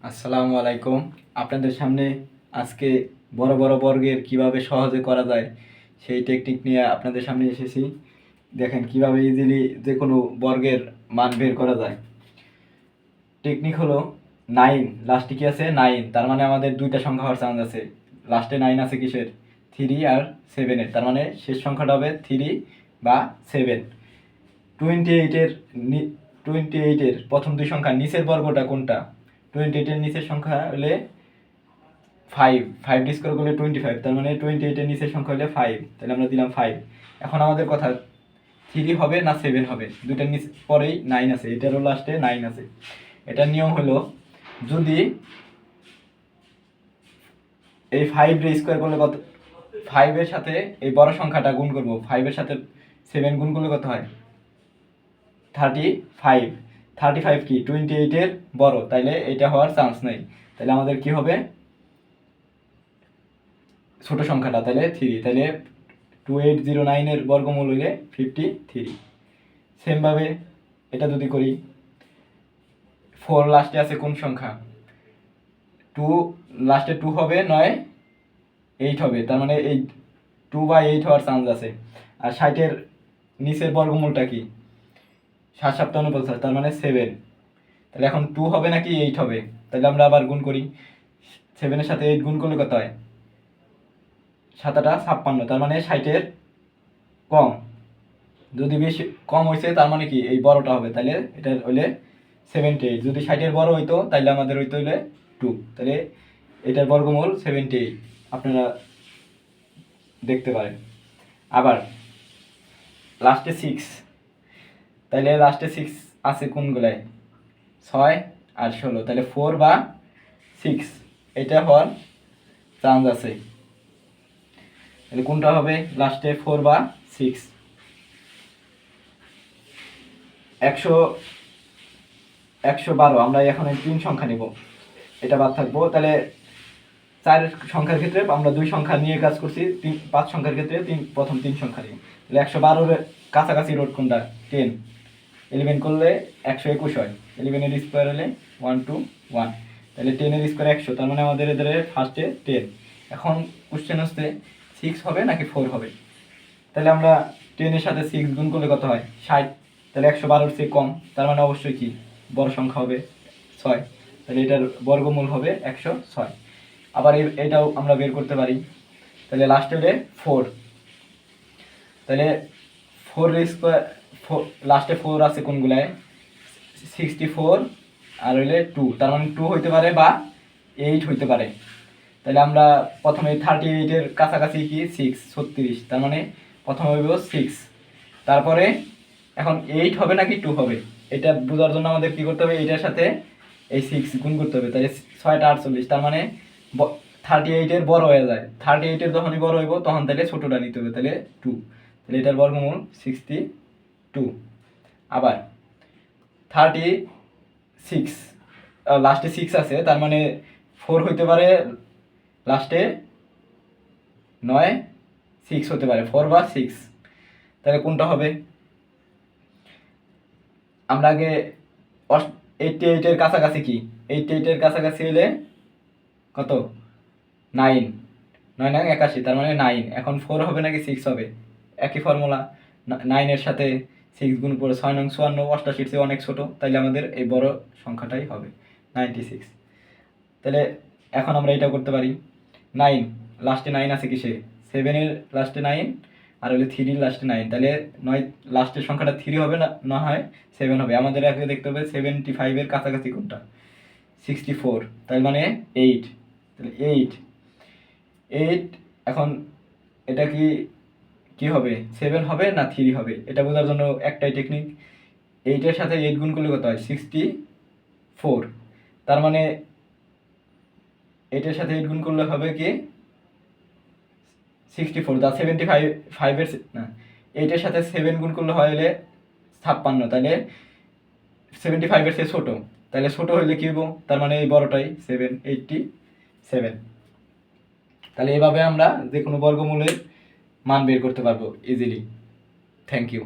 আসসালামু আলাইকুম। আপনাদের সামনে আজকে বড় বড় বর্গের কিভাবে সহজে করা যায় সেই টেকনিক নিয়ে আপনাদের সামনে এসেছি। দেখেন কিভাবে ইজিলি যে কোনো বর্গের মান বের করা যায়। টেকনিক হলো 9, লাস্টে কি আছে 9, তার মানে আমাদের দুইটা সংখ্যা হওয়ার চান্স আছে। লাস্টে 9 আছে কিসের? 3 আর 7-এর, তার মানে শেষ সংখ্যাটা হবে 3 বা 7। 28-এর 28-এর প্রথম দুই সংখ্যা নিচের বর্গটা কোনটা? 28-এর নিচের সংখ্যা হলে 5, 5 স্কোয়ার করলে 25, তার মানে 28-এর নিচের সংখ্যা হলে 5, তাহলে আমরা দিলাম 5। এখন আমাদের কথা 3 হবে না 7 হবে? দুইটার নিচে পরেই 9 আছে, এটারও লাস্টে 9 আছে। এটার নিয়ম হলো, যদি এই 5 রে স্কোয়ার করলে কত, 5 এর সাথে এই বড় সংখ্যাটা গুণ করব, 5 এর সাথে 7 গুণ করলে কত হয়? 35। 35 কি 28-এর বড়, তাইলে এটা হওয়ার চান্স নেই। তাহলে আমাদের কি হবে? ছোট সংখ্যাটা, তাহলে 3, তাহলে 2809-এর বর্গমূল হইলে 53। সেমভাবে এটা যদি করি, 4 লাস্টে আছে কোন সংখ্যা? 2 লাস্টে 2 হবে, নয় 8 হবে, তার মানে এই 2/8 হওয়ার চান্স আছে। আর 60-এর নিচের বর্গমূলটা কি? 7 7 49, তার মানে 7। তাহলে এখন 2 হবে নাকি 8 হবে? তাহলে আমরা আবার গুণ করি, 7-এর সাথে 8 গুণ করলে কত হয়? 7 8 56, তার মানে 60-এর কম। যদি বেশি কম হয়েছে তার মানে কি এই বড়টা হবে, তাহলে এটা হইলে 78। যদি 60-এর বড় হইতো তাহলে আমাদের হইতে হইলে 2, তাহলে এটার বর্গমূল 78 আপনারা দেখতে পারেন। আবার লাস্টে 6, তাহলে লাস্টে 6 আছে কোনগুলায়? 6 আর 16, তাহলে 4 বা 6 এটা হওয়ার চান্স আছে। তাহলে কোনটা হবে লাস্টে? 4 বা 6। 112, আমরা এখন 3 সংখ্যা নিব, এটা বাদ থাকবো। তাহলে 4 সংখ্যার ক্ষেত্রে আমরা 2 সংখ্যা নিয়ে কাজ করছি, 5 সংখ্যার ক্ষেত্রে প্রথম 3 সংখ্যা নিই। তাহলে 112-এর কাছাকাছি রোড কোনটা? 10। 11 করলে 121 হয়, 11-এর স্কোয়ার হলে 121, তাহলে 10-এর স্কোয়ার 100, তার মানে আমাদের এদের ফার্স্টে 10। এখন কোশ্চেন হচ্ছে 6 হবে নাকি 4 হবে? তাহলে আমরা 10-এর সাথে 6 গুণ করলে কত হয়? 60, তাহলে 112-এর চেয়ে কম, তার মানে অবশ্যই কি বড় সংখ্যা হবে 6, তাহলে এটার বর্গমূল হবে 106। আবার এটাও আমরা বের করতে পারি। তাহলে লাস্টে হলে 4, তাহলে 4 স্কোয়ার, লাস্টে 4 আছে কোনগুলায়? 64 আর হইলে 2, তার মানে 2 হইতে পারে বা 8 হইতে পারে। তাহলে আমরা প্রথমে 38-এর কাছাকাছি কি 6, 36, তার মানে প্রথমে হইব 6, তারপরে এখন 8 হবে নাকি 2 হবে এটা বোঝার জন্য আমাদের কি করতে হবে? এইটার সাথে এই 6 গুণ করতে হবে, তাহলে 6টা 48, তার মানে 38-এর বড় হয়ে যায়। 38-এর যখনই বড় হইব তখন তাহলে ছোটটা নিতে হবে, তাহলে 2, তাহলে এটার বর্গমূল 62। আবার 36, লাস্টে 6 আছে, তার মানে 4 হইতে পারে, লাস্টে 9 6 হতে পারে, 4 বা 6, তাহলে কোনটা হবে? আমরা আগে 88-এর কাছাকাছি কি? 88-এর কাছাকাছি হলে কত? 9, 9 9 81, তার মানে 9। এখন 4 হবে নাকি 6 হবে? একই ফর্মুলা, 9-এর সাথে 6 গুণ করে 6 9 54, 88-এর চেয়ে অনেক ছোট, তাইলে আমাদের এই বড় সংখ্যাটাই হবে 96। তাহলে এখন আমরা এটা করতে পারি, 9 লাস্টে 9 আছে কিসে? 7-এর লাস্টে 9 আর হলে 3-র লাস্টে 9, তাহলে 9 লাস্টের সংখ্যাটা 3 হবে না, না হয় 7 হবে। আমাদের আগে দেখতে হবে 75-এর কাছাকাছি কোনটা? 64, তার মানে 8, তাহলে 8 8। এখন এটা কি কি হবে? 7 হবে না 3 হবে? এটা বোঝার জন্য একটাই টেকনিক, 8-এর সাথে 8 গুণ করলে কত হয়? 64, তার মানে 8-এর সাথে 8 গুণ করলে হবে কি 64, দা 75-এর না, 8-এর সাথে 7 গুণ করলে হয় হলে 56, তাহলে 75-এর চেয়ে ছোট, তাহলে ছোট হইলে কি হইব? তার মানে এই বড়টাই 787। তাহলে এভাবে আমরা যে কোনো বর্গমূলের মান বের করতে পারবো ইজিলি। Thank you.